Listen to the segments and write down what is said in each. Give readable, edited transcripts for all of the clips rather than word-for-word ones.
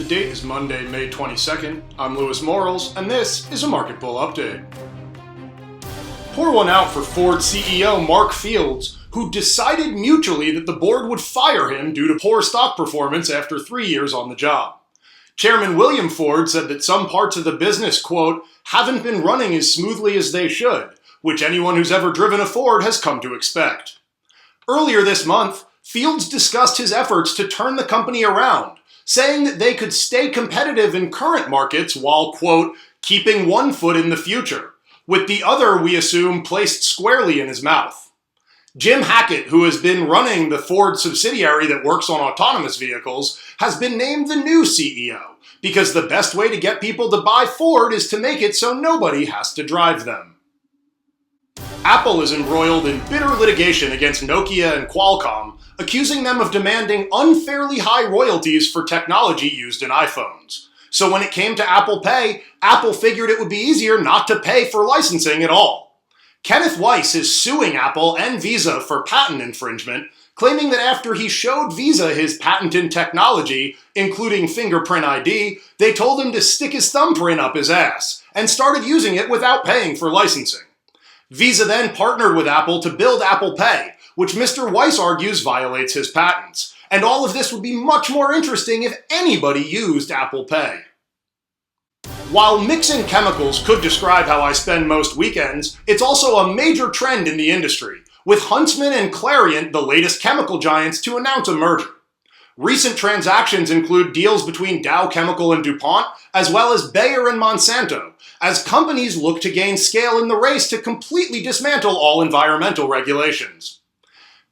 The date is Monday, May 22nd. I'm Louis Morals, and this is a Market Bull Update. Pour one out for Ford CEO Mark Fields, who decided mutually that the board would fire him due to poor stock performance after 3 years on the job. Chairman William Ford said that some parts of the business, quote, haven't been running as smoothly as they should, which anyone who's ever driven a Ford has come to expect. Earlier this month, Fields discussed his efforts to turn the company around, saying that they could stay competitive in current markets while, quote, keeping one foot in the future, with the other, we assume, placed squarely in his mouth. Jim Hackett, who has been running the Ford subsidiary that works on autonomous vehicles, has been named the new CEO, because the best way to get people to buy Ford is to make it so nobody has to drive them. Apple is embroiled in bitter litigation against Nokia and Qualcomm, accusing them of demanding unfairly high royalties for technology used in iPhones. So when it came to Apple Pay, Apple figured it would be easier not to pay for licensing at all. Kenneth Weiss is suing Apple and Visa for patent infringement, claiming that after he showed Visa his patented technology, including fingerprint ID, they told him to stick his thumbprint up his ass, and started using it without paying for licensing. Visa then partnered with Apple to build Apple Pay, which Mr. Weiss argues violates his patents. And all of this would be much more interesting if anybody used Apple Pay. While mixing chemicals could describe how I spend most weekends, it's also a major trend in the industry, with Huntsman and Clariant the latest chemical giants to announce a merger. Recent transactions include deals between Dow Chemical and DuPont, as well as Bayer and Monsanto, as companies look to gain scale in the race to completely dismantle all environmental regulations.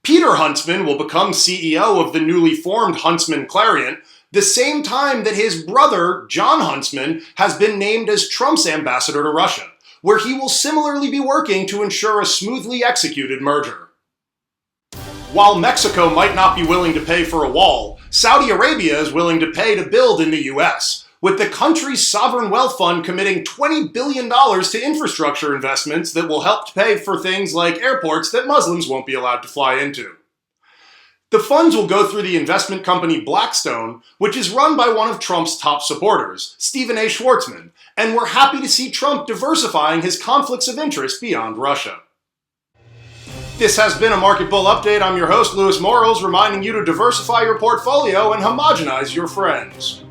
Peter Huntsman will become CEO of the newly formed Huntsman Clariant, the same time that his brother, John Huntsman, has been named as Trump's ambassador to Russia, where he will similarly be working to ensure a smoothly executed merger. While Mexico might not be willing to pay for a wall, Saudi Arabia is willing to pay to build in the US, with the country's sovereign wealth fund committing $20 billion to infrastructure investments that will help to pay for things like airports that Muslims won't be allowed to fly into. The funds will go through the investment company Blackstone, which is run by one of Trump's top supporters, Stephen A. Schwartzman, and we're happy to see Trump diversifying his conflicts of interest beyond Russia. This has been a Market Bull Update. I'm your host, Louis Morals, reminding you to diversify your portfolio and homogenize your friends.